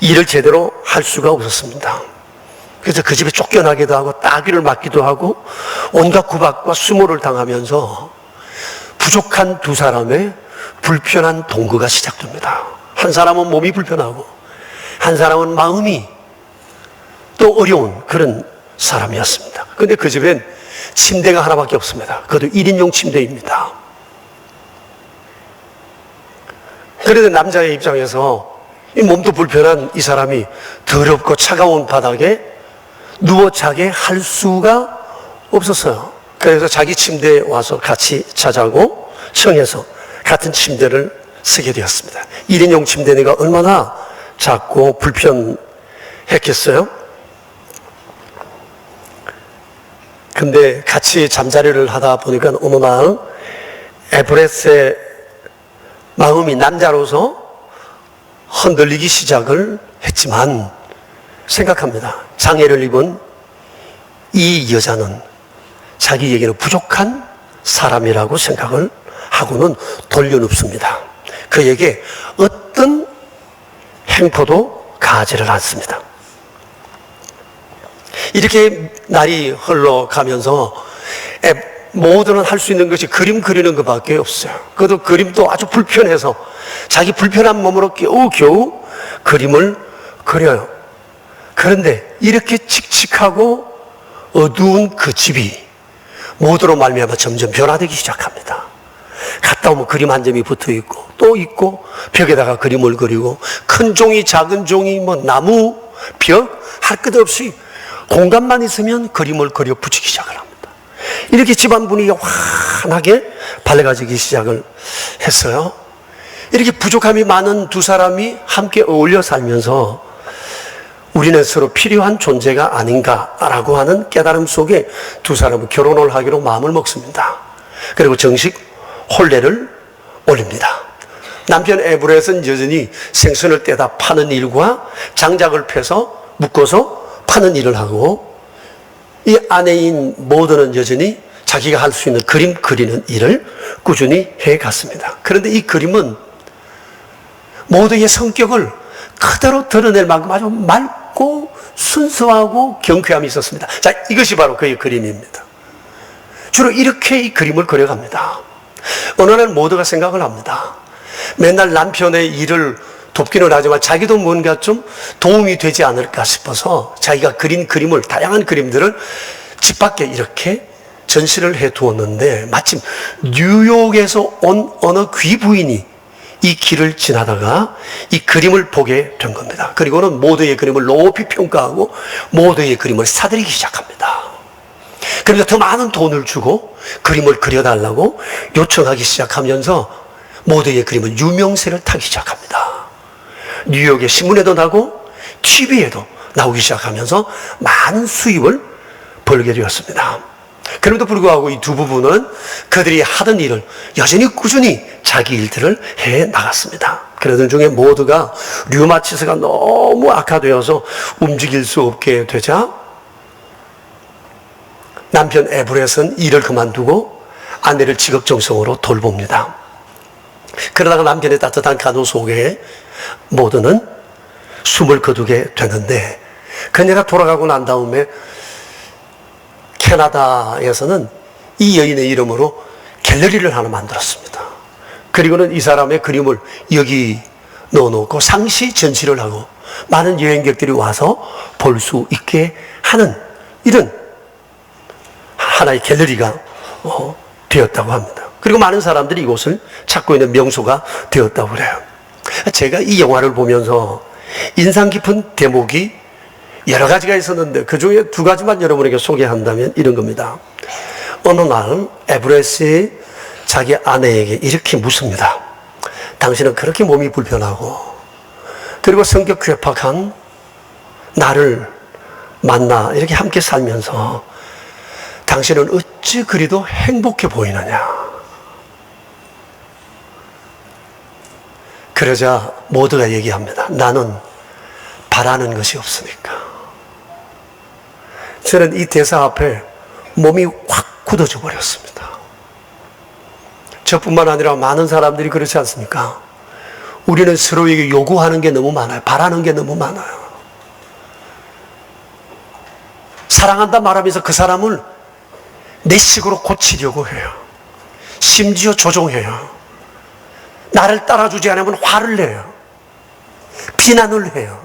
일을 제대로 할 수가 없었습니다. 그래서 그 집에 쫓겨나기도 하고 따귀를 맞기도 하고 온갖 구박과 수모를 당하면서 부족한 두 사람의 불편한 동거가 시작됩니다. 한 사람은 몸이 불편하고 한 사람은 마음이 또 어려운 그런 사람이었습니다. 그런데 그 집엔 침대가 하나밖에 없습니다. 그것도 1인용 침대입니다. 그래도 남자의 입장에서 이 몸도 불편한 이 사람이 더럽고 차가운 바닥에 누워 자게 할 수가 없었어요. 그래서 자기 침대에 와서 같이 자자고 청해서 같은 침대를 쓰게 되었습니다. 1인용 침대니까 얼마나 작고 불편했겠어요? 근데 같이 잠자리를 하다 보니까 어느 날 에브레스의 마음이 남자로서 흔들리기 시작을 했지만 생각합니다. 장애를 입은 이 여자는 자기에게는 부족한 사람이라고 생각을 하고는 돌려눕습니다. 그에게 어떤 행포도 가하지를 않습니다. 이렇게 날이 흘러가면서 모두는 할 수 있는 것이 그림 그리는 것밖에 없어요. 그것도 그림도 아주 불편해서 자기 불편한 몸으로 겨우 그림을 그려요. 그런데 이렇게 칙칙하고 어두운 그 집이 모두로 말미암아 점점 변화되기 시작합니다. 갔다 오면 그림 한 점이 붙어 있고 또 있고 벽에다가 그림을 그리고 큰 종이 작은 종이 뭐 나무 벽 할 것 없이 공간만 있으면 그림을 그려 붙이기 시작을 합니다. 이렇게 집안 분위기가 환하게 밝아지기 시작을 했어요. 이렇게 부족함이 많은 두 사람이 함께 어울려 살면서 우리는 서로 필요한 존재가 아닌가라고 하는 깨달음 속에 두 사람은 결혼을 하기로 마음을 먹습니다. 그리고 정식 혼례를 올립니다. 남편 에브레스는 여전히 생선을 떼다 파는 일과 장작을 패서 묶어서 파는 일을 하고 이 아내인 모드는 여전히 자기가 할 수 있는 그림 그리는 일을 꾸준히 해갔습니다. 그런데 이 그림은 모두의 성격을 그대로 드러낼 만큼 아주 맑고 순수하고 경쾌함이 있었습니다. 자, 이것이 바로 그의 그림입니다. 주로 이렇게 이 그림을 그려갑니다. 어느 날 모두가 생각을 합니다. 맨날 남편의 일을 돕기는 하지만 자기도 뭔가 좀 도움이 되지 않을까 싶어서 자기가 그린 그림을, 다양한 그림들을 집 밖에 이렇게 전시를 해 두었는데, 마침 뉴욕에서 온 어느 귀부인이 이 길을 지나다가 이 그림을 보게 된 겁니다. 그리고는 모두의 그림을 높이 평가하고 모두의 그림을 사들이기 시작합니다. 그러면서 더 많은 돈을 주고 그림을 그려달라고 요청하기 시작하면서 모두의 그림은 유명세를 타기 시작합니다. 뉴욕의 신문에도 나고 TV에도 나오기 시작하면서 많은 수입을 벌게 되었습니다. 그럼에도 불구하고 이 두 부부는 그들이 하던 일을 여전히 꾸준히 자기 일들을 해 나갔습니다. 그러던 중에 모두가 류마티스가 너무 악화되어서 움직일 수 없게 되자 남편 에브렛은 일을 그만두고 아내를 지극정성으로 돌봅니다. 그러다가 남편의 따뜻한 간호 속에 모두는 숨을 거두게 되는데, 그녀가 돌아가고 난 다음에 캐나다에서는 이 여인의 이름으로 갤러리를 하나 만들었습니다. 그리고는 이 사람의 그림을 여기 넣어놓고 상시 전시를 하고 많은 여행객들이 와서 볼 수 있게 하는 이런 하나의 갤러리가 되었다고 합니다. 그리고 많은 사람들이 이곳을 찾고 있는 명소가 되었다고 그래요. 제가 이 영화를 보면서 인상 깊은 대목이 여러 가지가 있었는데 그 중에 두 가지만 여러분에게 소개한다면 이런 겁니다. 어느 날 에브렛이 자기 아내에게 이렇게 묻습니다. 당신은 그렇게 몸이 불편하고 그리고 성격 괴팍한 나를 만나 이렇게 함께 살면서 당신은 어찌 그리도 행복해 보이느냐. 그러자 모두가 얘기합니다. 나는 바라는 것이 없으니까. 저는 이 대사 앞에 몸이 확 굳어져 버렸습니다. 저뿐만 아니라 많은 사람들이 그렇지 않습니까? 우리는 서로에게 요구하는 게 너무 많아요. 바라는 게 너무 많아요. 사랑한다 말하면서 그 사람을 내 식으로 고치려고 해요. 심지어 조종해요. 나를 따라주지 않으면 화를 내요. 비난을 해요.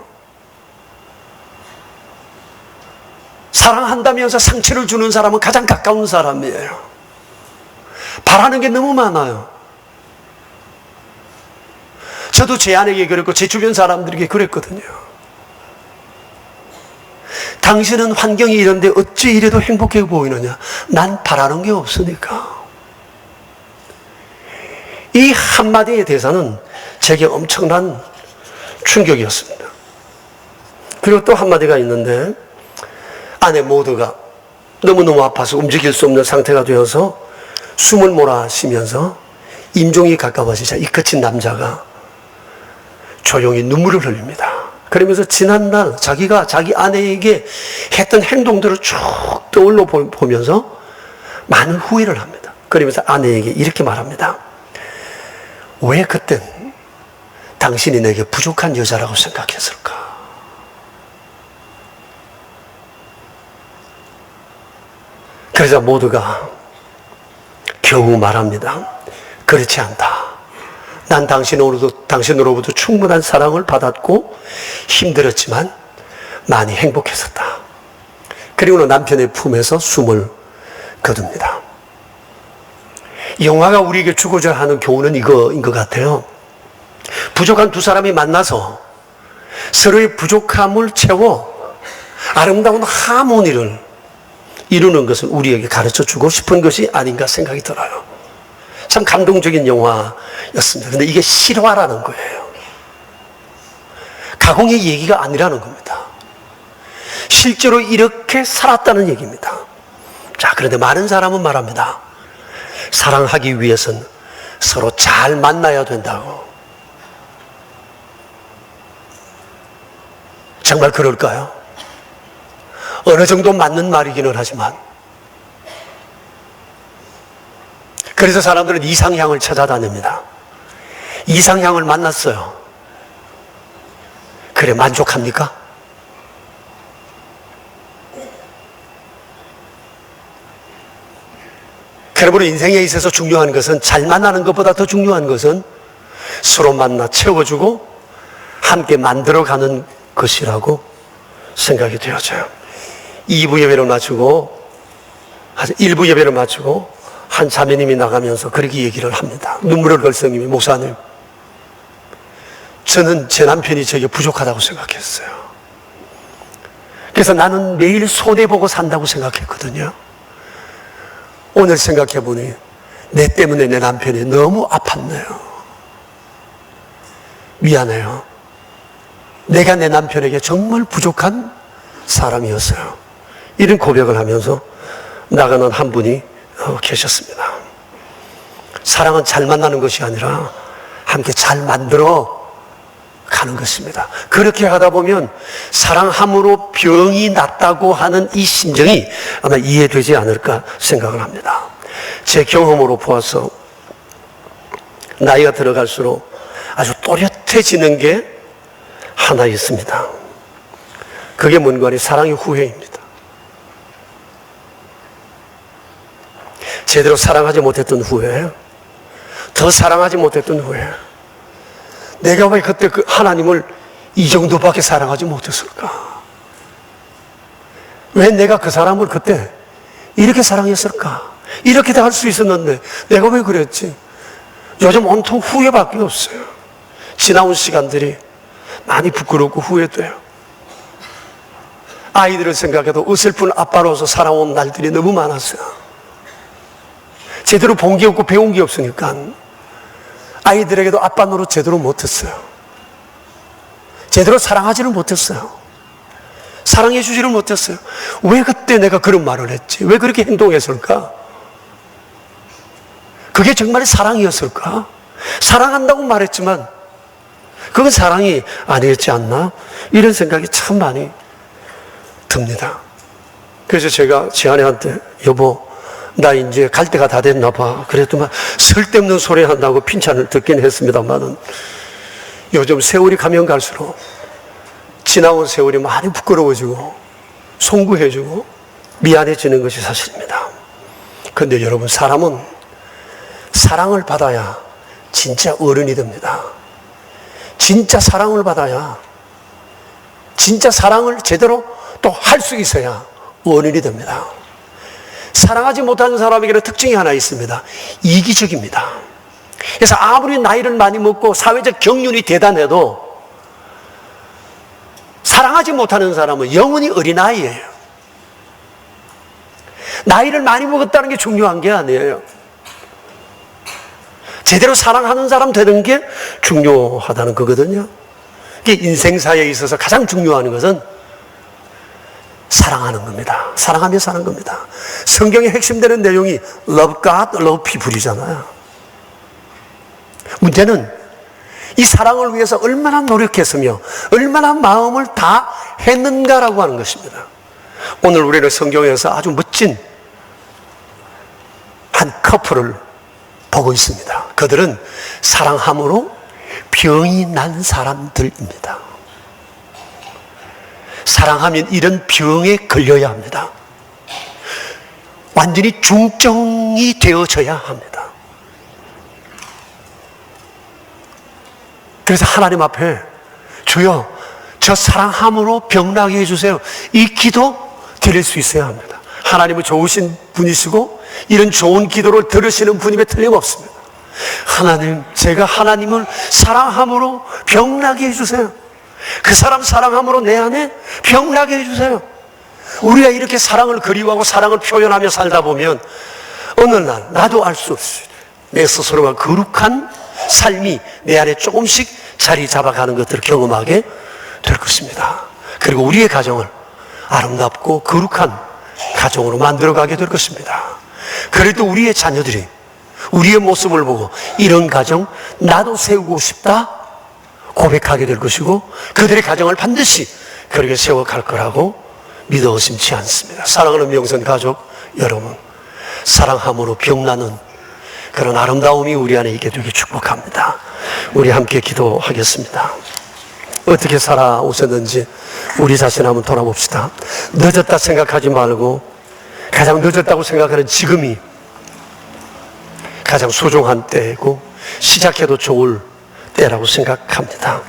사랑한다면서 상처를 주는 사람은 가장 가까운 사람이에요. 바라는 게 너무 많아요. 저도 제 아내에게 그랬고 제 주변 사람들에게 그랬거든요. 당신은 환경이 이런데 어찌 이래도 행복해 보이느냐. 난 바라는 게 없으니까. 이 한마디의 대사는 제게 엄청난 충격이었습니다. 그리고 또 한마디가 있는데, 아내 모두가 너무너무 아파서 움직일 수 없는 상태가 되어서 숨을 몰아쉬면서 임종이 가까워지자 이 거친 남자가 조용히 눈물을 흘립니다. 그러면서 지난날 자기가 자기 아내에게 했던 행동들을 쭉 떠올려 보면서 많은 후회를 합니다. 그러면서 아내에게 이렇게 말합니다. 왜 그땐 당신이 내게 부족한 여자라고 생각했을까? 그러자 모두가 겨우 말합니다. 그렇지 않다. 난 당신으로부터 충분한 사랑을 받았고 힘들었지만 많이 행복했었다. 그리고는 남편의 품에서 숨을 거둡니다. 영화가 우리에게 주고자 하는 교훈은 이거인 것 같아요. 부족한 두 사람이 만나서 서로의 부족함을 채워 아름다운 하모니를 이루는 것을 우리에게 가르쳐 주고 싶은 것이 아닌가 생각이 들어요. 참 감동적인 영화였습니다. 근데 이게 실화라는 거예요. 가공의 얘기가 아니라는 겁니다. 실제로 이렇게 살았다는 얘기입니다. 자, 그런데 많은 사람은 말합니다. 사랑하기 위해서는 서로 잘 만나야 된다고. 정말 그럴까요? 어느 정도 맞는 말이기는 하지만 그래서 사람들은 이상향을 찾아다닙니다. 이상향을 만났어요. 그래, 만족합니까? 여러분, 인생에 있어서 중요한 것은, 잘 만나는 것보다 더 중요한 것은 서로 만나 채워주고 함께 만들어가는 것이라고 생각이 되어져요. 2부 예배를 마치고 1부 예배를 마치고 한 자매님이 나가면서 그렇게 얘기를 합니다. 눈물을 걸성님이, 목사님, 저는 제 남편이 제게 부족하다고 생각했어요. 그래서 나는 매일 손해보고 산다고 생각했거든요. 오늘 생각해보니 내 때문에 내 남편이 너무 아팠네요. 미안해요. 내가 내 남편에게 정말 부족한 사람이었어요. 이런 고백을 하면서 나가는 한 분이 계셨습니다. 사랑은 잘 만나는 것이 아니라 함께 잘 만들어 가는 것입니다. 그렇게 하다 보면 사랑함으로 병이 낫다고 하는 이 심정이 아마 이해되지 않을까 생각을 합니다. 제 경험으로 보아서 나이가 들어갈수록 아주 또렷해지는 게 하나 있습니다. 그게 뭔가 하니 사랑의 후회입니다. 제대로 사랑하지 못했던 후회, 더 사랑하지 못했던 후회, 내가 왜 그때 그 하나님을 이 정도밖에 사랑하지 못했을까? 왜 내가 그 사람을 그때 이렇게 사랑했을까? 이렇게 다 할 수 있었는데 내가 왜 그랬지? 요즘 온통 후회밖에 없어요. 지나온 시간들이 많이 부끄럽고 후회돼요. 아이들을 생각해도 어설픈 아빠로서 살아온 날들이 너무 많았어요. 제대로 본 게 없고 배운 게 없으니까 아이들에게도 아빠 노릇 제대로 못했어요. 제대로 사랑하지를 못했어요. 사랑해 주지를 못했어요. 왜 그때 내가 그런 말을 했지? 왜 그렇게 행동했을까? 그게 정말 사랑이었을까? 사랑한다고 말했지만 그건 사랑이 아니었지 않나? 이런 생각이 참 많이 듭니다. 그래서 제가 제 아내한테, 여보, 나 이제 갈 때가 다 됐나 봐. 그랬더만 쓸데없는 소리 한다고 핀찬을 듣긴 했습니다만은 요즘 세월이 가면 갈수록 지나온 세월이 많이 부끄러워지고 송구해지고 미안해지는 것이 사실입니다. 그런데 여러분, 사람은 사랑을 받아야 진짜 어른이 됩니다. 진짜 사랑을 받아야, 진짜 사랑을 제대로 또 할 수 있어야 어른이 됩니다. 사랑하지 못하는 사람에게는 특징이 하나 있습니다. 이기적입니다. 그래서 아무리 나이를 많이 먹고 사회적 경륜이 대단해도 사랑하지 못하는 사람은 영원히 어린아이예요. 나이를 많이 먹었다는 게 중요한 게 아니에요. 제대로 사랑하는 사람 되는 게 중요하다는 거거든요. 인생사에 있어서 가장 중요한 것은 사랑하는 겁니다. 사랑하며 사는 겁니다. 성경의 핵심되는 내용이 Love God, Love People이잖아요. 문제는 이 사랑을 위해서 얼마나 노력했으며 얼마나 마음을 다 했는가라고 하는 것입니다. 오늘 우리는 성경에서 아주 멋진 한 커플을 보고 있습니다. 그들은 사랑함으로 병이 난 사람들입니다. 사랑하면 이런 병에 걸려야 합니다. 완전히 중증이 되어져야 합니다. 그래서 하나님 앞에, 주여, 저 사랑함으로 병나게 해주세요, 이 기도 드릴 수 있어야 합니다. 하나님은 좋으신 분이시고 이런 좋은 기도를 들으시는 분임에 틀림없습니다. 하나님, 제가 하나님을 사랑함으로 병나게 해주세요. 그 사람 사랑함으로 내 안에 병나게 해주세요. 우리가 이렇게 사랑을 그리워하고 사랑을 표현하며 살다 보면 어느 날 나도 알 수 없이 내 스스로가 거룩한 삶이 내 안에 조금씩 자리 잡아가는 것들을 경험하게 될 것입니다. 그리고 우리의 가정을 아름답고 거룩한 가정으로 만들어가게 될 것입니다. 그래도 우리의 자녀들이 우리의 모습을 보고 이런 가정 나도 세우고 싶다 고백하게 될 것이고 그들의 가정을 반드시 그렇게 세워갈 거라고 믿어 의심치 않습니다. 사랑하는 명선 가족 여러분, 사랑함으로 병나는 그런 아름다움이 우리 안에 있게 되길 축복합니다. 우리 함께 기도하겠습니다. 어떻게 살아오셨는지 우리 자신 한번 돌아봅시다. 늦었다 생각하지 말고 가장 늦었다고 생각하는 지금이 가장 소중한 때이고 시작해도 좋을 때라고 생각합니다.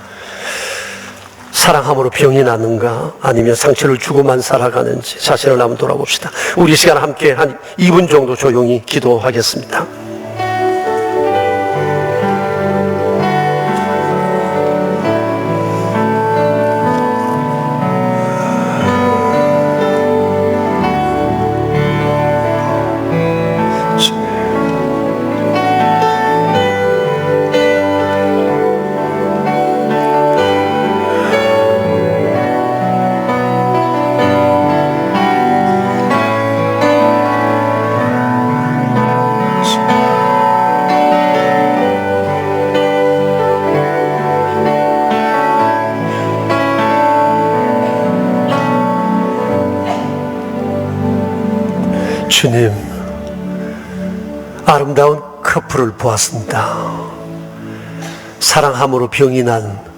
사랑함으로 병이 나는가 아니면 상처를 주고만 살아가는지 자신을 한번 돌아봅시다. 우리 시간 함께 한 2분 정도 조용히 기도하겠습니다. 주님, 아름다운 커플을 보았습니다. 사랑함으로 병이 난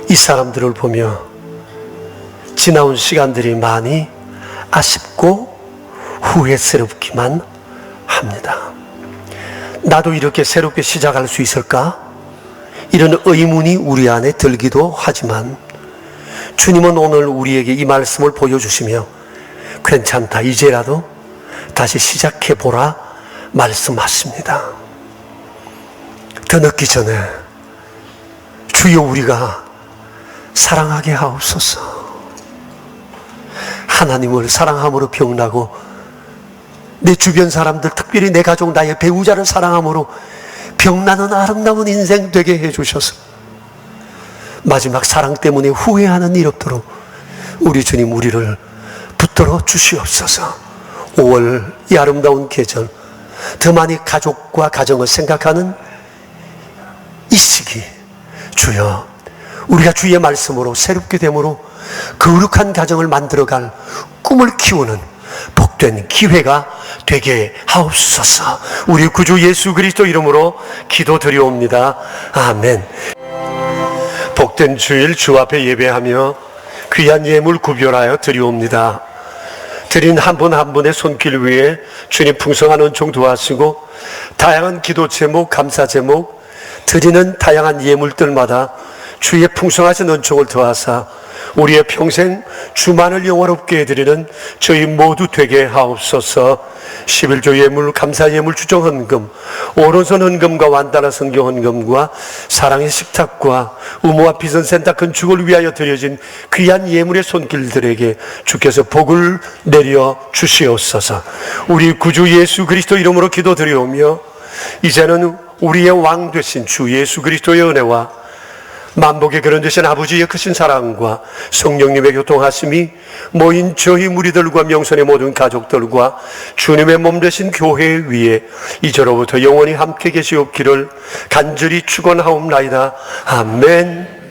이 사람들을 보며 지나온 시간들이 많이 아쉽고 후회스럽기만 합니다. 나도 이렇게 새롭게 시작할 수 있을까? 이런 의문이 우리 안에 들기도 하지만 주님은 오늘 우리에게 이 말씀을 보여주시며 괜찮다, 이제라도 다시 시작해보라 말씀하십니다. 더 늦기 전에 주여 우리가 사랑하게 하옵소서. 하나님을 사랑함으로 병나고 내 주변 사람들, 특별히 내 가족, 나의 배우자를 사랑함으로 병나는 아름다운 인생 되게 해주셔서 마지막 사랑 때문에 후회하는 일 없도록 우리 주님 우리를 붙들어 주시옵소서. 5월 이 아름다운 계절, 더 많이 가족과 가정을 생각하는 이 시기, 주여 우리가 주의 말씀으로 새롭게 됨으로 거룩한 가정을 만들어갈 꿈을 키우는 복된 기회가 되게 하옵소서. 우리 구주 예수 그리스도 이름으로 기도드리옵니다. 아멘. 복된 주일 주 앞에 예배하며 귀한 예물 구별하여 드리옵니다. 드린 한 분 한 분의 손길 위에 주님 풍성한 은총 도와주시고 다양한 기도 제목, 감사 제목, 드리는 다양한 예물들마다 주의 풍성하신 은총을 더하사 우리의 평생 주만을 영원롭게 해드리는 저희 모두 되게 하옵소서. 11조 예물, 감사 예물, 주정 헌금, 오른손 헌금과 완달아 성경 헌금과 사랑의 식탁과 의무와 비전센터 건축을 위하여 드려진 귀한 예물의 손길들에게 주께서 복을 내려 주시옵소서. 우리 구주 예수 그리스도 이름으로 기도드리오며 이제는 우리의 왕 되신 주 예수 그리스도의 은혜와 만복의 그런 되신 아버지의 크신 사랑과 성령님의 교통하심이 모인 저희 무리들과 명선의 모든 가족들과 주님의 몸 되신 교회 위에 이제로부터 영원히 함께 계시옵기를 간절히 축원하옵나이다. 아멘.